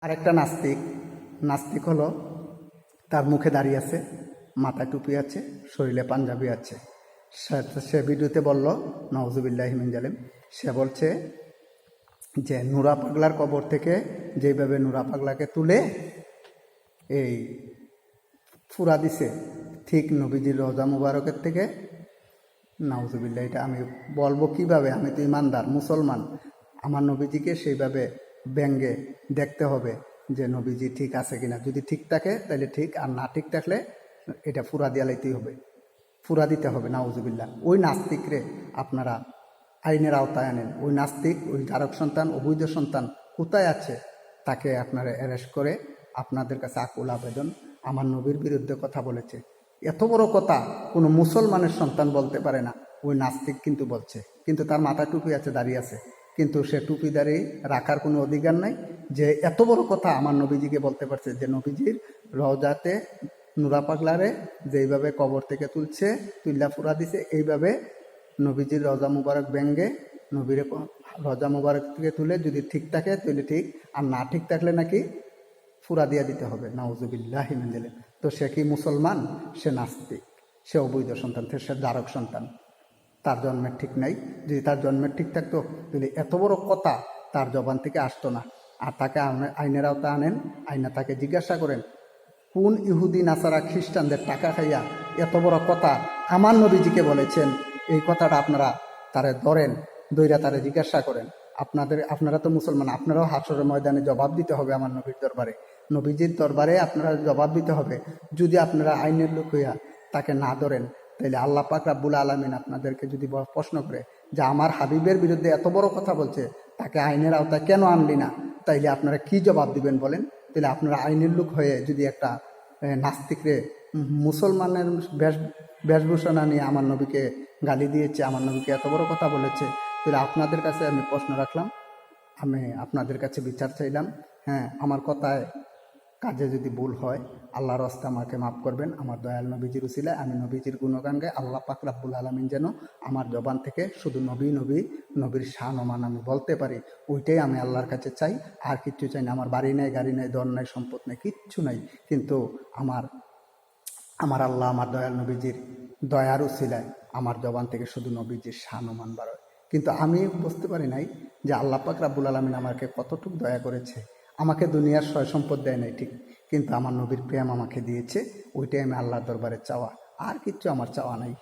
আরেকটা নাস্তিক নাস্তিক হলো তার মুখে দাঁড়িয়ে আছে, মাথায় টুপি আছে, শরীরে পাঞ্জাবি আছে। সে ভিডিওতে বলল নাউজুবিল্লাহি মিন জালিম, সে বলছে যে নুরা পাগলার কবর থেকে যেভাবে নুরা পাগলাকে তুলে এই ফুরা দিছে, ঠিক নবীজির রওজা মুবারকের থেকে। নাউজুবিল্লাহ, এটা আমি বলবো কিভাবে? আমি তো ইমানদার মুসলমান, আমার নবীজিকে সেইভাবে ব্যঙ্গে দেখতে হবে যে নবীজি ঠিক আছে কিনা। যদি ঠিক থাকে তাহলে ঠিক, আর না ঠিক থাকলে এটা ফুরা দিয়া লাইতেই হবে, ফুরা দিতে হবে। নাউজুবিল্লাহ, ওই নাস্তিকরে আপনারা আইনের আওতায় আনেন। ওই নাস্তিক, ওই জারক সন্তান, অবৈধ সন্তান কোথায় আছে তাকে আপনারা অ্যারেস্ট করে আপনাদের কাছে আকুল আবেদন। আমার নবীর বিরুদ্ধে কথা বলেছে, এত বড় কথা কোনো মুসলমানের সন্তান বলতে পারে না, ওই নাস্তিক কিন্তু বলছে। কিন্তু তার মাথায় টুপি আছে, দাঁড়িয়ে আছে, কিন্তু সে টুপি দাঁড়িয়ে রাখার কোনো অধিকার নাই যে এত বড় কথা আমার নবীজিকে বলতে পারছে যে নবীজির রওজাতে নুরা পাগলারে যেইভাবে কবর থেকে তুলছে, তুল্লা ফুরা দিছে, এইভাবে নবীজির রওজা মুবারক ব্যঙ্গে নবীর রওজা মুবারক থেকে তুলে যদি ঠিক থাকে তাহলে ঠিক, আর না ঠিক থাকলে নাকি ফুরা দিয়া দিতে হবে। নাউজুবিল্লাহি মিন জালিম। তো সে কি মুসলমান? সে নাস্তিক, সে অবৈধ সন্তান, সে জারক সন্তান, তার জন্মের ঠিক নাই। যদি তার জন্মের ঠিক থাকতো তাহলে এত বড় কথা তার জবান থেকে আসতো না। আর তাকে আইনের আওতায় আনেন, আইনা তাকে জিজ্ঞাসা করেন কোন ইহুদি নাসারা খ্রিস্টানদের টাকা খাইয়া এত বড় কথা আমার নবীজিকে বলেছেন। এই কথাটা আপনারা তারে ধরেন, দইরা তারে জিজ্ঞাসা করেন। আপনারা তো মুসলমান, আপনারাও হাসরের ময়দানে জবাব দিতে হবে আমার নবীর দরবারে, নবীজির দরবারে আপনারা জবাব দিতে হবে। যদি আপনারা আইনের লোক হইয়া তাকে না ধরেন তাইলে আল্লাহ পাক রাব্বুল আলামিন আপনাদেরকে যদি প্রশ্ন করে যে আমার হাবিবের বিরুদ্ধে এত বড় কথা বলছে, তাকে আইনের আওতায় কেন আনলি না, তাইলে আপনারা কি জবাব দিবেন বলেন? তাহলে আপনারা আইনের লোক হয়ে যদি একটা নাস্তিকরে মুসলমানের বেশভূষণা নিয়ে আমার নবীকে গালি দিয়েছে, আমার নবীকে এত বড় কথা বলেছে, তাহলে আপনাদের কাছে আমি প্রশ্ন রাখলাম, আমি আপনাদের কাছে বিচার চাইলাম। হ্যাঁ, আমার কথায় কাজে যদি ভুল হয় আল্লাহর রাস্তা আমাকে মাফ করবেন। আমার দয়াল নবীজির উসিলায় আমি নবীজির গুণগান গাই। আল্লাহ পাক রাব্বুল আলামিন যেন আমার জবান থেকে শুধু নবী নবী, নবীর শান ও মান আমি বলতে পারি, ওইটাই আমি আল্লাহর কাছে চাই। আর কিচ্ছু চাই না। আমার বাড়ি নাই, গাড়ি নাই, ধন নাই, সম্পদ নাই, কিচ্ছু নাই, কিন্তু আমার আল্লাহ, আমার দয়াল নবীজির দয়ার উসিলায় আমার জবান থেকে শুধু নবীজির শান ও মান বাড়ায়। কিন্তু আমি বুঝতে পারি নাই যে আল্লাহ পাক রাব্বুল আলামিন আমাকে কতটুকু দয়া করেছে। আমাকে দুনিয়ার সয় সম্পদ দেয় নাই ঠিক, কিন্তু আমার নবীর প্রেম আমাকে দিয়েছে, ওইটাই আমি আল্লাহর দরবারে চাওয়া, আর কিচ্ছু আমার চাওয়া নাই।